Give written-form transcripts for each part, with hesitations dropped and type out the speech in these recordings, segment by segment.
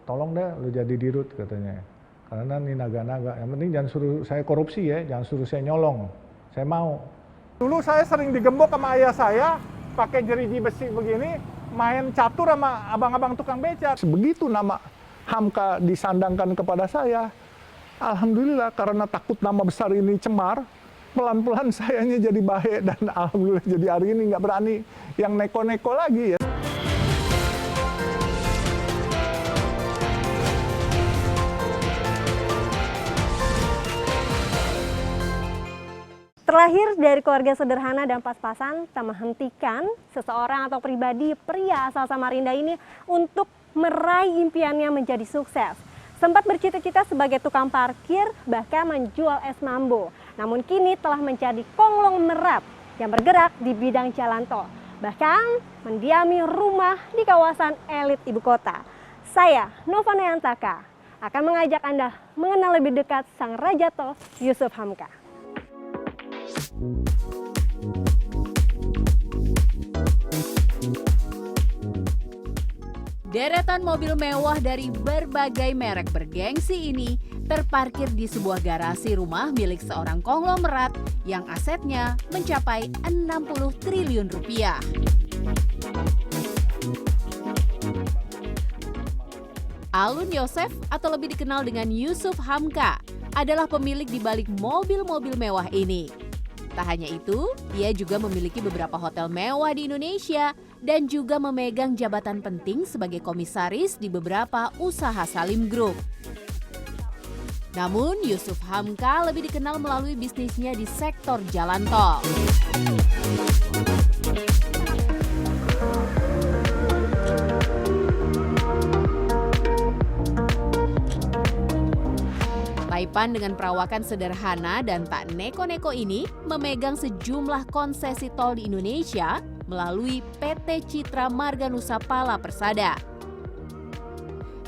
tolong deh lu jadi dirut katanya. Karena ini naga-naga, yang penting jangan suruh saya korupsi ya, jangan suruh saya nyolong, saya mau. Dulu saya sering digembok sama ayah saya, pakai jeriji besi begini, main catur sama abang-abang tukang beca. Begitu nama Hamka disandangkan kepada saya, alhamdulillah karena takut nama besar ini cemar, pelan-pelan sayanya jadi baik dan alhamdulillah jadi hari ini nggak berani yang neko-neko lagi ya. Terlahir dari keluarga sederhana dan pas-pasan, tak menghentikan seseorang atau pribadi pria asal Samarinda ini untuk meraih impiannya menjadi sukses. Sempat bercita-cita sebagai tukang parkir, bahkan menjual es mambo. Namun kini telah menjadi konglomerat yang bergerak di bidang jalan tol. Bahkan mendiami rumah di kawasan elit ibu kota. Saya, Nova Nayantaka, akan mengajak Anda mengenal lebih dekat sang Raja Tol, Yusuf Hamka. Deretan mobil mewah dari berbagai merek bergengsi ini terparkir di sebuah garasi rumah milik seorang konglomerat yang asetnya mencapai 60 triliun rupiah. Alun Yosef atau lebih dikenal dengan Yusuf Hamka adalah pemilik di balik mobil-mobil mewah ini. Tak hanya itu, ia juga memiliki beberapa hotel mewah di Indonesia dan juga memegang jabatan penting sebagai komisaris di beberapa usaha Salim Group. Namun, Yusuf Hamka lebih dikenal melalui bisnisnya di sektor jalan tol. Taipan dengan perawakan sederhana dan tak neko-neko ini memegang sejumlah konsesi tol di Indonesia melalui PT Citra Marga Nusa Pala Persada.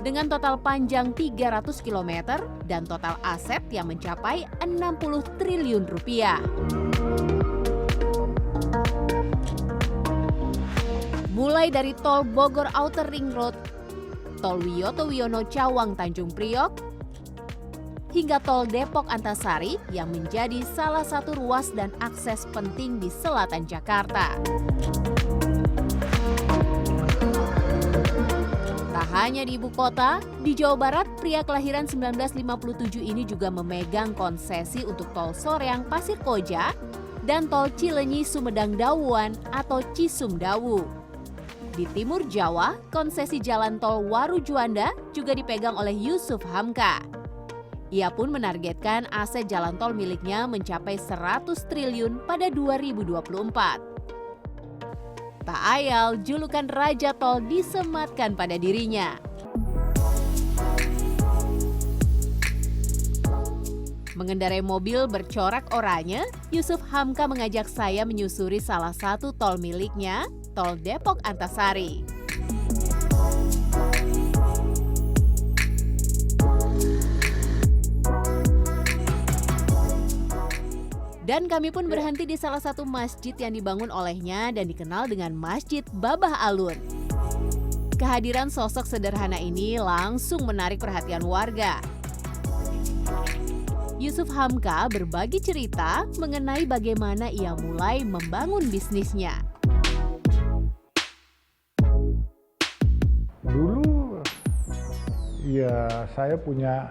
Dengan total panjang 300 km dan total aset yang mencapai 60 triliun rupiah. Mulai dari tol Bogor Outer Ring Road, tol Wiyoto Wiono Cawang Tanjung Priok, hingga tol Depok Antasari yang menjadi salah satu ruas dan akses penting di selatan Jakarta. Tak hanya di ibu kota, di Jawa Barat, pria kelahiran 1957 ini juga memegang konsesi untuk tol Soreang Pasir Koja dan tol Cilenyi Sumedang Dawuan atau Cisumdawu. Di timur Jawa, konsesi jalan tol Waru Juanda juga dipegang oleh Yusuf Hamka. Ia pun menargetkan aset jalan tol miliknya mencapai 100 triliun pada 2024. Tak ayal, julukan Raja Tol disematkan pada dirinya. Mengendarai mobil bercorak oranye, Yusuf Hamka mengajak saya menyusuri salah satu tol miliknya, tol Depok Antasari. Dan kami pun berhenti di salah satu masjid yang dibangun olehnya dan dikenal dengan Masjid Babah Alun. Kehadiran sosok sederhana ini langsung menarik perhatian warga. Yusuf Hamka berbagi cerita mengenai bagaimana ia mulai membangun bisnisnya. Dulu ya saya punya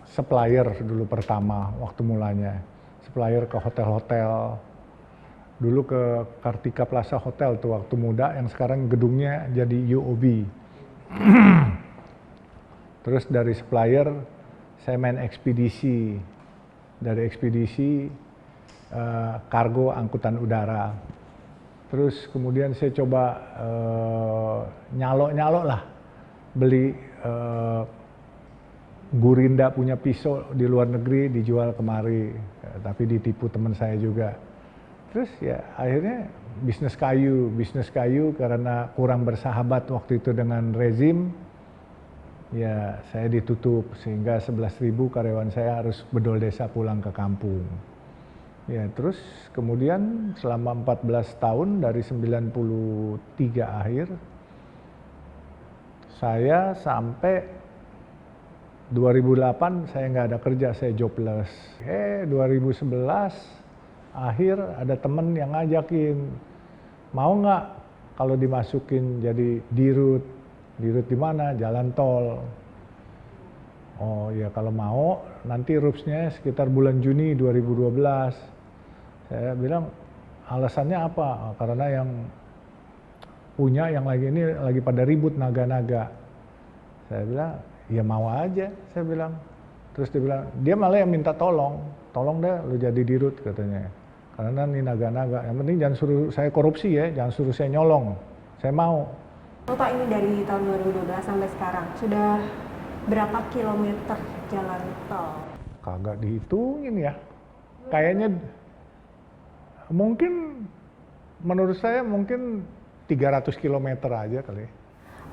supplier dulu pertama waktu mulanya. Supplier ke hotel-hotel, dulu ke Kartika Plaza Hotel tuh waktu muda, yang sekarang gedungnya jadi UOB. Terus dari supplier saya main ekspedisi, dari ekspedisi kargo angkutan udara. Terus kemudian saya coba nyalo-nyalo lah, beli Gurinda punya pisau di luar negeri dijual kemari, tapi ditipu teman saya juga. Terus ya akhirnya bisnis kayu karena kurang bersahabat waktu itu dengan rezim, ya saya ditutup sehingga 11.000 karyawan saya harus bedol desa pulang ke kampung. Ya terus kemudian selama 14 tahun dari 93 akhir Saya sampai 2008 saya nggak ada kerja, saya jobless. 2011 akhir ada temen yang ngajakin, mau nggak kalau dimasukin jadi dirut. Dirut di mana? Jalan tol. Oh ya kalau mau, nanti rupsnya sekitar bulan Juni 2012. Saya bilang, alasannya apa? Karena yang punya yang lagi pada ribut naga-naga. Saya bilang, ya mau aja, saya bilang. Terus dia bilang, dia malah yang minta tolong deh lu jadi dirut katanya. Karena ini naga-naga, yang penting jangan suruh saya korupsi ya, jangan suruh saya nyolong, saya mau. Oh, Pak, ini dari tahun 2012 sampai sekarang, sudah berapa kilometer jalan tol? Kagak dihitungin ya, kayaknya mungkin menurut saya mungkin 300 km aja kali.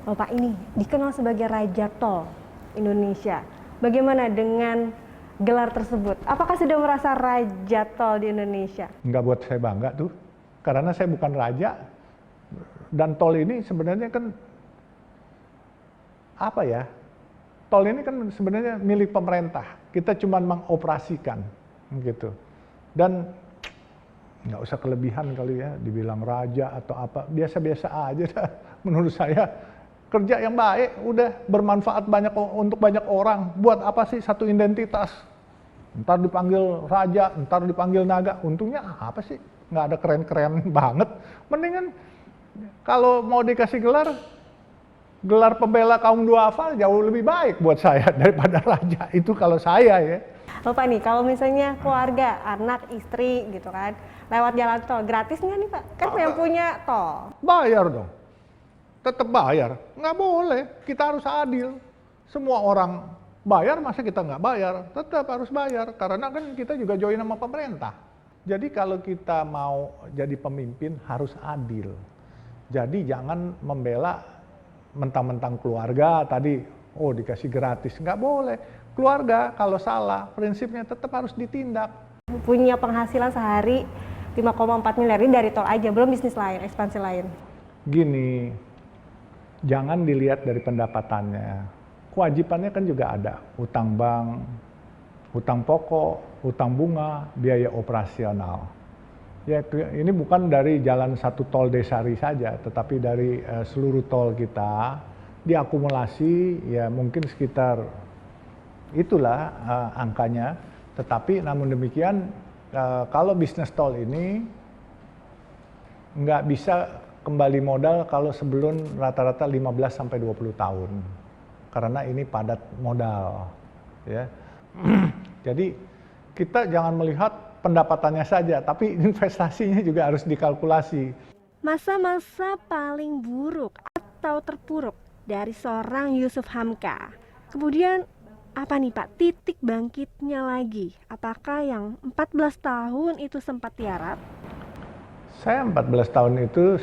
Oh, Pak, ini dikenal sebagai Raja Tol Indonesia. Bagaimana dengan gelar tersebut? Apakah sudah merasa Raja Tol di Indonesia? Nggak buat saya bangga tuh, karena saya bukan raja. Dan tol ini sebenarnya kan, apa ya, tol ini kan sebenarnya milik pemerintah. Kita cuma mengoperasikan, gitu. Dan nggak usah kelebihan kali ya, dibilang raja atau apa, biasa-biasa aja dah. Menurut saya, kerja yang baik, udah bermanfaat untuk banyak orang. Buat apa sih satu identitas? Ntar dipanggil raja, ntar dipanggil naga. Untungnya apa sih? Nggak ada keren-keren banget. Mendingan kalau mau dikasih gelar pembela kaum duafa jauh lebih baik buat saya daripada raja. Itu kalau saya ya. Pak nih, kalau misalnya keluarga, anak, istri gitu kan, lewat jalan tol, gratis nggak nih Pak? Kan yang punya tol. Bayar dong. Tetap bayar. Nggak boleh. Kita harus adil. Semua orang bayar, masa kita nggak bayar? Tetap harus bayar. Karena kan kita juga join sama pemerintah. Jadi kalau kita mau jadi pemimpin harus adil. Jadi jangan membela mentang-mentang keluarga tadi, oh dikasih gratis. Nggak boleh. Keluarga kalau salah, prinsipnya tetap harus ditindak. Punya penghasilan sehari 5,4 miliar ini dari tol aja, belum bisnis lain, ekspansi lain. Gini, jangan dilihat dari pendapatannya. Kewajibannya kan juga ada, utang bank, utang pokok, utang bunga, biaya operasional. Ya, ini bukan dari jalan satu tol Desari saja, tetapi dari seluruh tol kita diakumulasi ya mungkin sekitar itulah angkanya. Tetapi namun demikian kalau bisnis tol ini nggak bisa kembali modal kalau sebelum rata-rata 15 sampai 20 tahun. Karena ini padat modal, ya. Jadi kita jangan melihat pendapatannya saja, tapi investasinya juga harus dikalkulasi. Masa-masa paling buruk atau terpuruk dari seorang Yusuf Hamka. Kemudian apa nih Pak titik bangkitnya lagi? Apakah yang 14 tahun itu sempat tiarap? Saya 14 tahun itu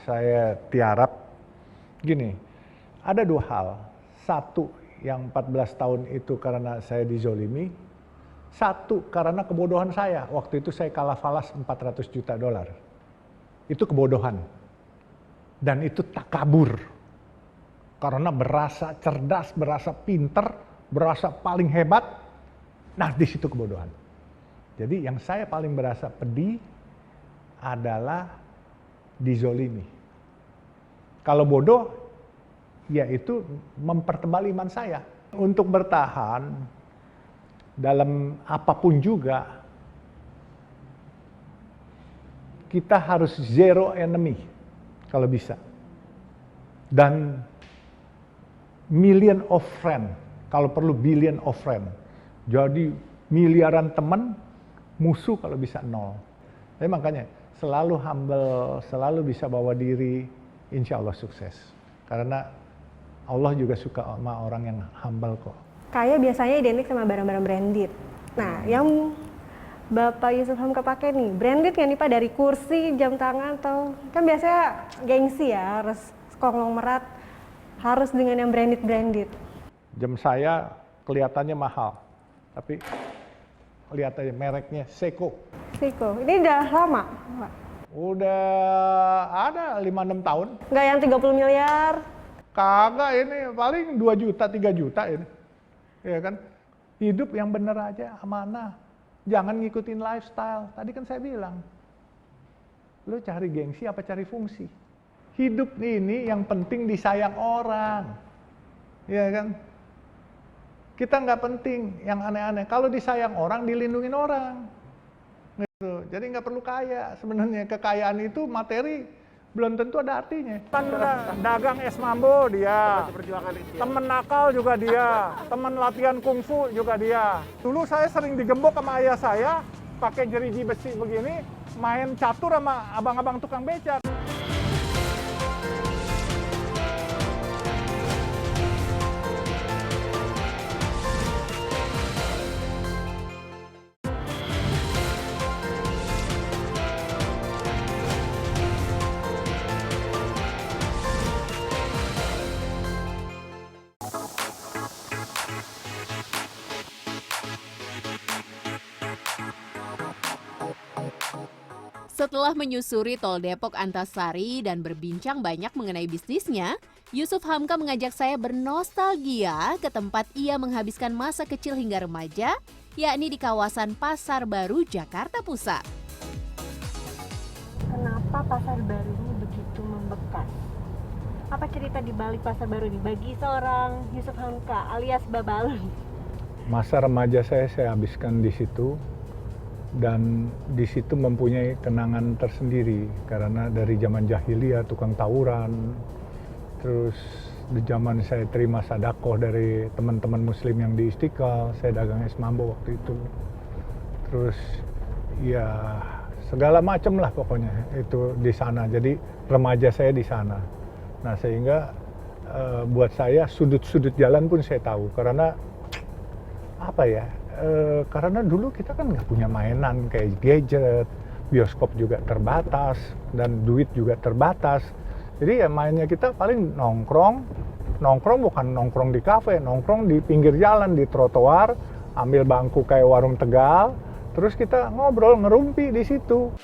saya tiarap gini, ada dua hal. Satu, yang 14 tahun itu karena saya dizolimi. Satu, karena kebodohan saya. Waktu itu saya kalah falas $400 juta. Itu kebodohan. Dan itu takabur. Karena berasa cerdas, berasa pinter, berasa paling hebat. Nah, di situ kebodohan. Jadi yang saya paling berasa pedih adalah dizolimi. Kalau bodoh, yaitu mempertebal iman saya. Untuk bertahan dalam apapun juga, kita harus zero enemy kalau bisa. Dan million of friend, kalau perlu billion of friend. Jadi miliaran teman, musuh kalau bisa nol. Jadi makanya selalu humble, selalu bisa bawa diri, insya Allah sukses. Karena Allah juga suka sama orang yang humble kok. Kaya biasanya identik sama barang-barang branded. Nah, yang Bapak Yusuf Hamka pakai nih, branded nggak nih Pak? Dari kursi, jam tangan, atau kan biasanya gengsi ya, harus konglomerat, harus dengan yang branded. Jam saya kelihatannya mahal, tapi lihat aja mereknya Seiko. Seiko, ini udah lama Pak? Udah ada 5-6 tahun. Nggak yang 30 miliar? Kagak ini, paling 2 juta, 3 juta ini. Ya kan? Hidup yang bener aja, amanah. Jangan ngikutin lifestyle. Tadi kan saya bilang, lu cari gengsi apa cari fungsi? Hidup ini yang penting disayang orang. Ya kan? Kita nggak penting yang aneh-aneh. Kalau disayang orang, dilindungin orang. Gitu. Jadi nggak perlu kaya. Sebenarnya kekayaan itu materi belum tentu ada artinya. Dagang es mambo dia, temen nakal juga dia, temen latihan kungfu juga dia. Dulu saya sering digembok sama ayah saya, pakai jeriji besi begini, main catur sama abang-abang tukang becak. Setelah menyusuri Tol Depok Antasari dan berbincang banyak mengenai bisnisnya, Yusuf Hamka mengajak saya bernostalgia ke tempat ia menghabiskan masa kecil hingga remaja, yakni di kawasan Pasar Baru, Jakarta Pusat. Kenapa Pasar Baru ini begitu membekas? Apa cerita di balik Pasar Baru ini bagi seorang Yusuf Hamka alias Babalun? Masa remaja saya habiskan di situ. Dan di situ mempunyai kenangan tersendiri karena dari zaman jahiliyah tukang tawuran, terus di zaman saya terima sedekah dari teman-teman muslim yang di Istiqlal, saya dagang es mambo waktu itu, terus ya segala macam lah pokoknya itu di sana. Jadi remaja saya di sana. Nah sehingga buat saya sudut-sudut jalan pun saya tahu karena apa ya? Karena dulu kita kan nggak punya mainan kayak gadget, bioskop juga terbatas, dan duit juga terbatas. Jadi ya mainnya kita paling nongkrong bukan nongkrong di kafe, nongkrong di pinggir jalan, di trotoar, ambil bangku kayak warung Tegal, terus kita ngobrol, ngerumpi di situ.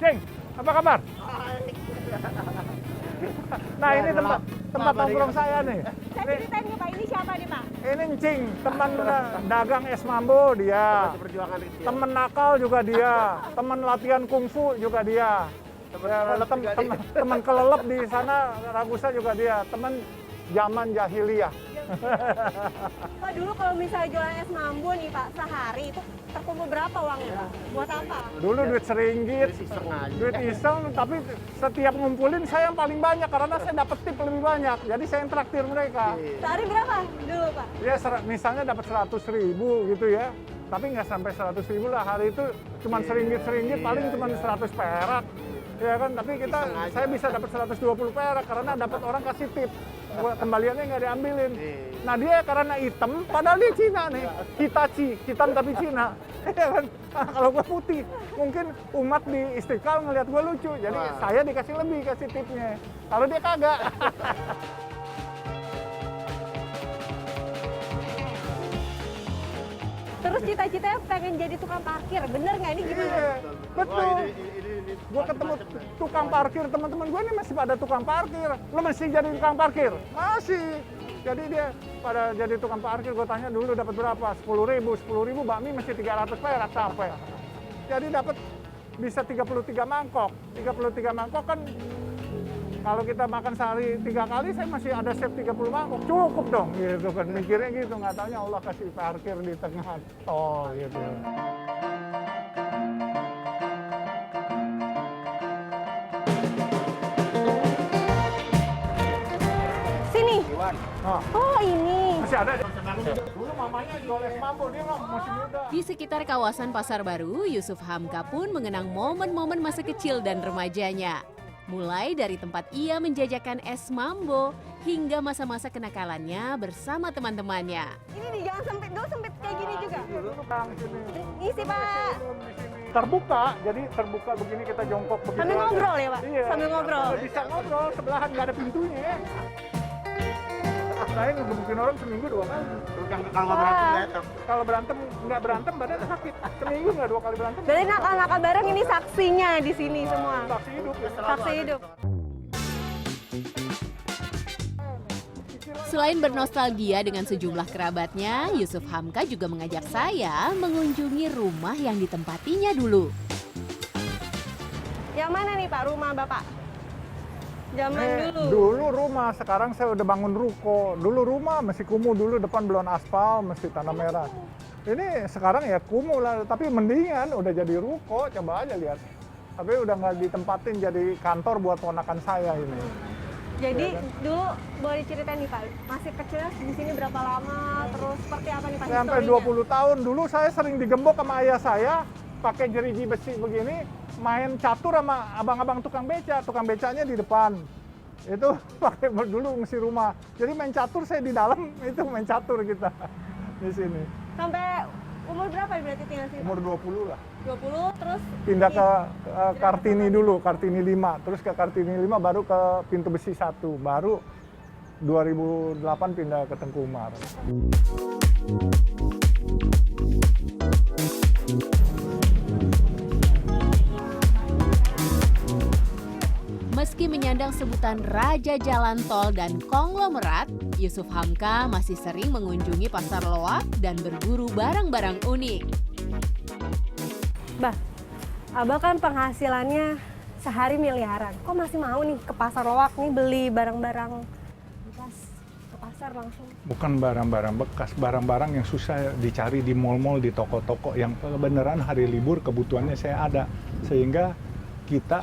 Ceng, apa kabar? Nah ini tempat nongkrong saya nih. Saya ceritain nih Pak, ini siapa nih Pak? Ini Cing, teman dagang es mambo dia. Temen nakal juga dia, temen latihan kungfu juga dia. Temen kelelep di sana Ragusa juga dia, temen zaman jahiliyah. Pak dulu kalau misalnya jualan es mambo nih Pak, sehari itu terkumpul berapa uangnya Pak? Buat apa? Dulu duit seringgit, duit iseng, tapi setiap ngumpulin saya yang paling banyak karena saya dapat tip lebih banyak. Jadi saya yang traktir mereka. Sehari berapa dulu Pak? Ya misalnya dapat 100.000 gitu ya. Tapi nggak sampai 100.000 lah, hari itu cuma seringgit paling cuma 100 perak. Ya kan, tapi saya bisa dapat 120 perak karena dapat orang kasih tip. Kembaliannya nggak diambilin. Nah dia karena hitam, padahal dia Cina nih. Hitachi, hitam tapi Cina. Ya kan? Nah, kalau gue putih, mungkin umat di Istiqlal ngelihat gue lucu. Jadi saya dikasih lebih, kasih tipnya. Kalau dia kagak. Terus cita-citanya pengen jadi tukang parkir, bener nggak ini gimana? Iya, betul. Gue ketemu tukang parkir, teman-teman gue ini masih pada tukang parkir. Lo masih jadi tukang parkir? Masih. Jadi dia pada jadi tukang parkir, gue tanya dulu dapat berapa? 10.000 bakmi masih 300 perak sampai. Jadi dapat bisa 33 mangkok. 33 mangkok kan kalau kita makan sehari 3 kali, saya masih ada save 30 mangkok. Cukup dong, gitu kan. Mikirnya gitu, nggak taunya Allah kasih parkir di tengah tol, gitu. Sini. Nah, Oh ini. masih ada. Dulu mamanya jual es mambo, dia nggak masih muda. Di sekitar kawasan Pasar Baru, Yusuf Hamka pun mengenang momen-momen masa kecil dan remajanya. Mulai dari tempat ia menjajakan es mambo hingga masa-masa kenakalannya bersama teman-temannya. Ini di jalan sempit, dulu sempit kayak gini juga. Ini Isi Pak. terbuka, jadi terbuka begini kita jongkok begitu. Sambil aja. ngobrol ya Pak? Iya. Sambil ngobrol. Bisa ngobrol, sebelahan nggak ada pintunya. Saya ngegebukin orang seminggu 2 kali. Kalau nggak berantem datang. Kalau nggak berantem badan sakit. Seminggu nggak 2 kali berantem. Berarti nakal-nakal bareng ini saksinya di sini semua. Saksi hidup. Ya. Saksi hidup. Selain bernostalgia dengan sejumlah kerabatnya, Yusuf Hamka juga mengajak saya mengunjungi rumah yang ditempatinya dulu. Yang mana nih Pak rumah Bapak? Zaman dulu. Dulu rumah, sekarang saya udah bangun ruko. Dulu rumah masih kumuh, dulu depan belum aspal, masih tanah merah. Ini sekarang ya kumuh lah, tapi mendingan udah jadi ruko, coba aja lihat. Tapi udah nggak ditempatin jadi kantor buat ponakan saya ini. Jadi Ya kan? dulu boleh diceritain nih Pak, masih kecil di sini berapa lama, terus seperti apa nih Pak Sampai historinya? 20 tahun dulu saya sering digembok sama ayah saya, pakai jeriji besi begini, main catur sama abang-abang tukang beca. Tukang becanya di depan. Itu pakai dulu ngisi rumah. Jadi main catur saya di dalam, itu main catur kita di sini. Sampai umur berapa berarti tinggal sini? Umur 20 lah. 20 terus Pindah ke Kartini dulu, Kartini 5. Terus ke Kartini 5 baru ke Pintu Besi 1. Baru 2008 pindah ke Tengku Umar. Meski menyandang sebutan Raja Jalan Tol dan konglomerat, Yusuf Hamka masih sering mengunjungi pasar loak dan berburu barang-barang unik. Bah, Abah kan penghasilannya sehari miliaran. Kok masih mau nih ke pasar loak nih beli barang-barang bekas ke pasar langsung? Bukan barang-barang bekas, barang-barang yang susah dicari di mal-mal, di toko-toko. Yang beneran hari libur kebutuhannya saya ada. Sehingga kita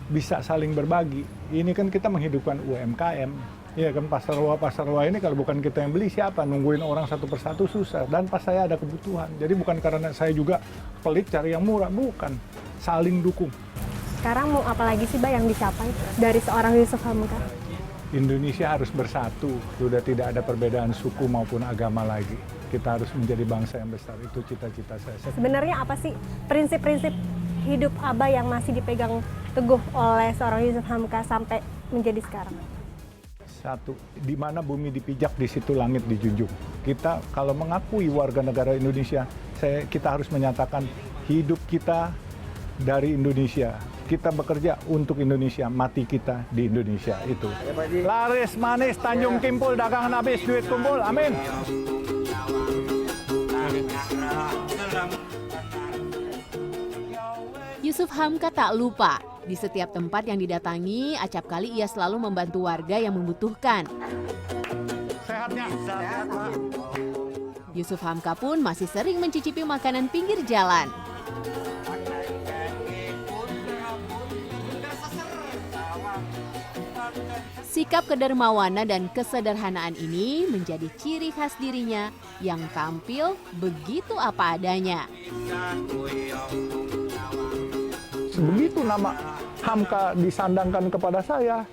bisa saling berbagi. Ini kan kita menghidupkan UMKM. Iya kan, pasar loak ini kalau bukan kita yang beli, siapa? Nungguin orang satu persatu susah. Dan pas saya ada kebutuhan. Jadi bukan karena saya juga pelit cari yang murah, bukan. Saling dukung. Sekarang mau apa lagi sih Bah yang dicapai dari seorang Yusuf Hamka? Indonesia harus bersatu. Sudah tidak ada perbedaan suku maupun agama lagi. Kita harus menjadi bangsa yang besar. Itu cita-cita saya. Sebenarnya apa sih prinsip-prinsip hidup Abah yang masih dipegang teguh oleh seorang Yusuf Hamka sampai menjadi sekarang? Satu, di mana bumi dipijak, di situ langit dijunjung. Kita kalau mengakui warga negara Indonesia, kita harus menyatakan hidup kita dari Indonesia. Kita bekerja untuk Indonesia, mati kita di Indonesia. Itu. Laris manis, Tanjung Kimpul, dagangan habis, duit kumpul. Amin. Yusuf Hamka tak lupa, di setiap tempat yang didatangi, acap kali ia selalu membantu warga yang membutuhkan. Sehatnya. Yusuf Hamka pun masih sering mencicipi makanan pinggir jalan. Sikap kedermawanan dan kesederhanaan ini menjadi ciri khas dirinya yang tampil begitu apa adanya. Begitu nama Hamka disandangkan kepada saya,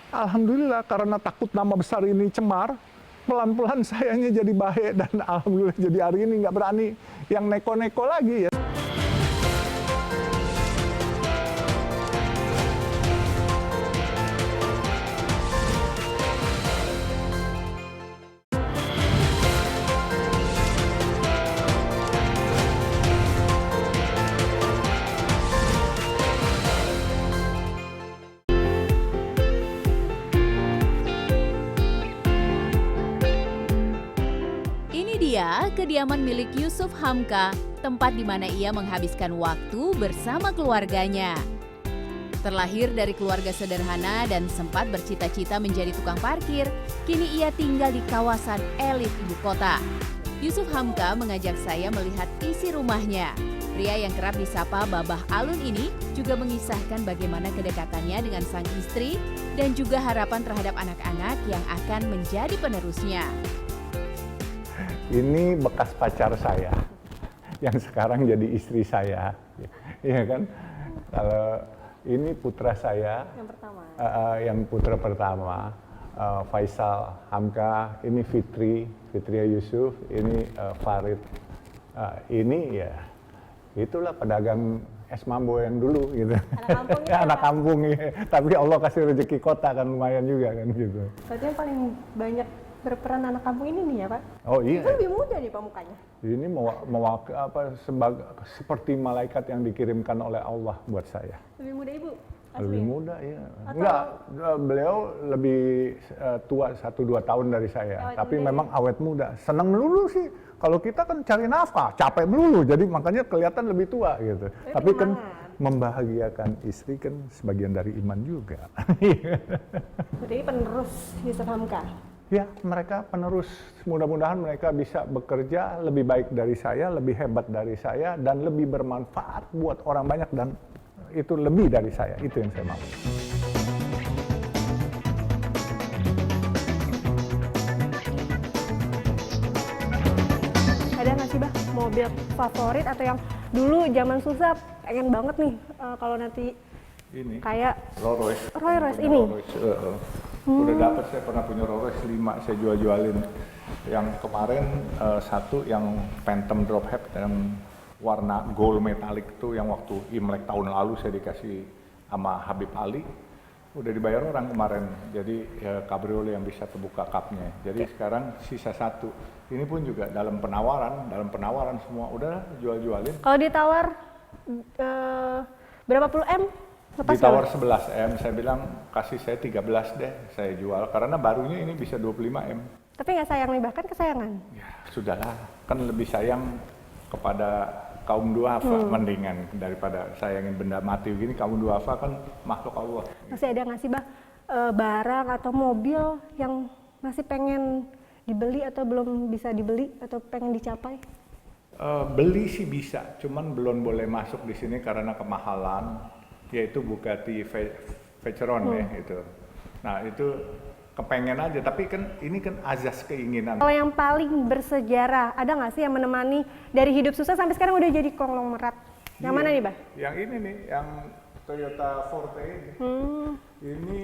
alhamdulillah karena takut nama besar ini cemar, pelan-pelan sayanya jadi baik dan alhamdulillah jadi hari ini nggak berani yang neko-neko lagi ya. Kediaman milik Yusuf Hamka, tempat di mana ia menghabiskan waktu bersama keluarganya. Terlahir dari keluarga sederhana dan sempat bercita-cita menjadi tukang parkir, kini ia tinggal di kawasan elit ibu kota. Yusuf Hamka mengajak saya melihat isi rumahnya. Pria yang kerap disapa Babah Alun ini juga mengisahkan bagaimana kedekatannya dengan sang istri dan juga harapan terhadap anak-anak yang akan menjadi penerusnya. Ini bekas pacar saya yang sekarang jadi istri saya, iya kan? Kalau ini putra saya, Yang pertama. yang putra pertama, Faisal Hamka, ini Fitria Yusuf, ini Farid, ini ya itulah pedagang es mambo yang dulu gitu. Anak kampung ya, Anak Pak? kampung ya. Tapi Allah kasih rezeki kota kan lumayan juga kan gitu. Berarti yang paling banyak berperan anak kampung ini nih ya Pak. Oh iya. Itu lebih muda nih Pak mukanya. Ini seperti malaikat yang dikirimkan oleh Allah buat saya. Lebih muda Ibu? Lebih muda, ya. Enggak, beliau lebih tua 1-2 tahun dari saya. Tapi memang awet muda. Senang melulu sih. Kalau kita kan cari nafkah, capek melulu. Jadi makanya kelihatan lebih tua gitu. Tapi kan membahagiakan istri kan sebagian dari iman juga. Jadi penerus Yusuf Hamka? Ya, mereka penerus. Mudah-mudahan mereka bisa bekerja lebih baik dari saya, lebih hebat dari saya, dan lebih bermanfaat buat orang banyak, dan itu lebih dari saya. Itu yang saya mau. Ada nggak sih Bah mobil favorit atau yang dulu zaman susah pengen banget nih kalau nanti Ini kayak Rolls Royce ini? Udah dapet, saya pernah punya Rolls 5, saya jual-jualin. Yang kemarin satu yang Phantom Drop Head yang warna gold metalik itu, yang waktu Imlek tahun lalu saya dikasih sama Habib Ali, udah dibayar orang kemarin. Jadi ya, kabriolet yang bisa terbuka kapnya. Jadi sekarang sisa satu. Ini pun juga dalam penawaran semua udah jual-jualin. Kalau ditawar berapa puluh M? Lepas Ditawar 11 M, saya bilang kasih saya 13 deh, saya jual. Karena barunya ini bisa 25 M. Tapi nggak sayang nih, bahkan kesayangan. Ya sudahlah, kan lebih sayang kepada kaum duafa mendingan daripada sayangin benda mati begini. Kaum duafa kan makhluk Allah. Masih ada nggak sih Bah barang atau mobil yang masih pengen dibeli atau belum bisa dibeli atau pengen dicapai? Beli sih bisa, cuman belum boleh masuk di sini karena kemahalan. Yaitu Bugatti Veyron ya itu. Nah itu kepengen aja, tapi kan ini kan azas keinginan. Kalau yang paling bersejarah, ada nggak sih yang menemani dari hidup susah sampai sekarang udah jadi konglomerat? Yang mana nih Bah? Yang ini nih, yang Toyota Forte ini. Ini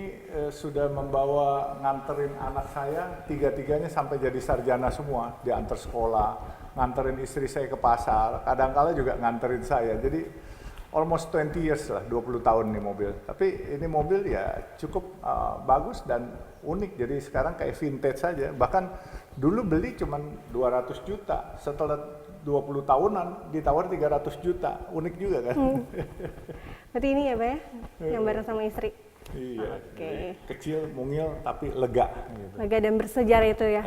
sudah membawa nganterin anak saya, tiga-tiganya sampai jadi sarjana semua, diantar sekolah, nganterin istri saya ke pasar, kadang-kala juga nganterin saya. Jadi almost 20 years lah, 20 tahun nih mobil. Tapi ini mobil ya cukup bagus dan unik. Jadi sekarang kayak vintage saja. Bahkan dulu beli cuma 200 juta. Setelah 20 tahunan ditawar 300 juta. Unik juga kan? Berarti ini ya Pak ya? Yang bareng sama istri? Iya. Oke. Kecil, mungil, tapi lega. Gitu. Lega dan bersejarah itu ya?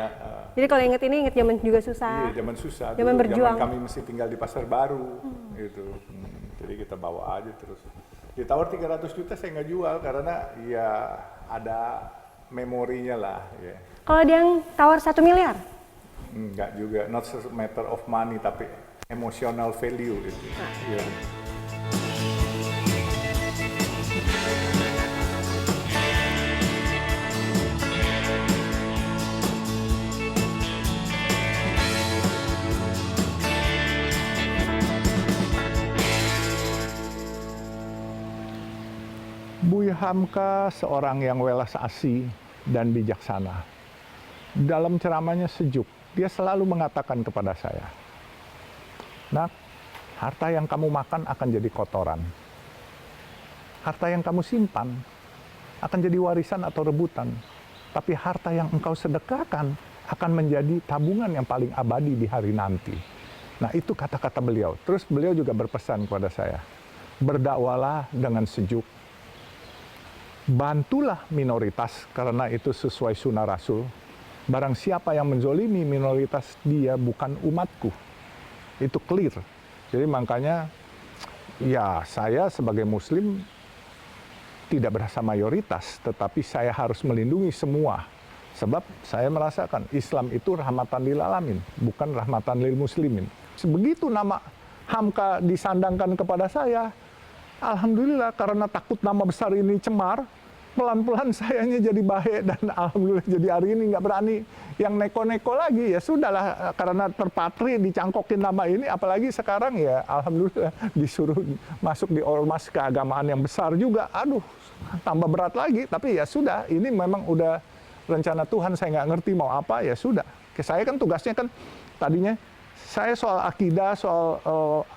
Jadi kalau inget ini, inget zaman juga susah. Iya, zaman susah. Zaman dulu, berjuang. Zaman kami mesti tinggal di Pasar Baru. Gitu. Jadi kita bawa aja terus. Ditawar 300 juta saya nggak jual karena ya ada memorinya lah. Ya. Kalau ada yang tawar 1 miliar? Enggak juga, not a matter of money tapi emotional value itu. Ya. Buya Hamka seorang yang welas asih dan bijaksana. Dalam ceramahnya sejuk, dia selalu mengatakan kepada saya, "Nak, harta yang kamu makan akan jadi kotoran. Harta yang kamu simpan akan jadi warisan atau rebutan. Tapi harta yang engkau sedekahkan akan menjadi tabungan yang paling abadi di hari nanti." Nah itu kata-kata beliau. Terus beliau juga berpesan kepada saya, berdakwalah dengan sejuk. Bantulah minoritas karena itu sesuai sunnah Rasul. Barang siapa yang menzolimi minoritas, dia bukan umatku. Itu clear. Jadi makanya ya saya sebagai muslim tidak berasa mayoritas, tetapi saya harus melindungi semua. Sebab saya merasakan Islam itu rahmatan lil alamin, bukan rahmatan lil muslimin. Begitu nama Hamka disandangkan kepada saya, alhamdulillah karena takut nama besar ini cemar, pelan-pelan sayanya jadi baik dan alhamdulillah jadi hari ini nggak berani yang neko-neko lagi. Ya sudahlah, karena terpatri dicangkokin nama ini, apalagi sekarang ya alhamdulillah disuruh masuk di ormas keagamaan yang besar juga. Aduh, tambah berat lagi. Tapi ya sudah, ini memang udah rencana Tuhan, saya nggak ngerti mau apa, ya sudah. Saya kan tugasnya kan tadinya saya soal akidah, soal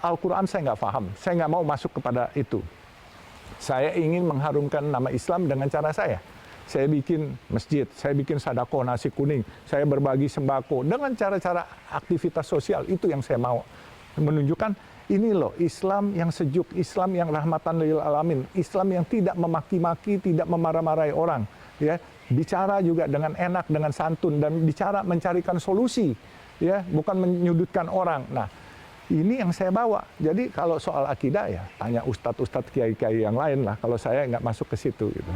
Al-Quran saya nggak paham. Saya nggak mau masuk kepada itu. Saya ingin mengharumkan nama Islam dengan cara saya. Saya bikin masjid, saya bikin sedekah nasi kuning, saya berbagi sembako dengan cara-cara aktivitas sosial, itu yang saya mau. Menunjukkan ini loh Islam yang sejuk, Islam yang rahmatan lil alamin, Islam yang tidak memaki-maki, tidak memarah-marahi orang, ya. Bicara juga dengan enak, dengan santun, dan bicara mencarikan solusi, ya, bukan menyudutkan orang. Nah, ini yang saya bawa. Jadi kalau soal akidah ya tanya ustadz-ustadz kiai-kiai yang lain lah. Kalau saya nggak masuk ke situ gitu.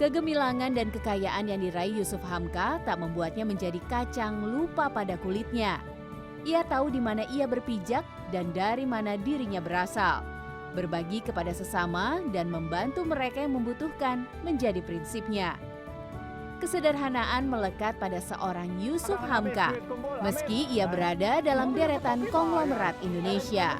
Kegemilangan dan kekayaan yang diraih Yusuf Hamka tak membuatnya menjadi kacang lupa pada kulitnya. Ia tahu di mana ia berpijak dan dari mana dirinya berasal. Berbagi kepada sesama dan membantu mereka yang membutuhkan menjadi prinsipnya. Kesederhanaan melekat pada seorang Yusuf Hamka, meski ia berada dalam deretan konglomerat Indonesia.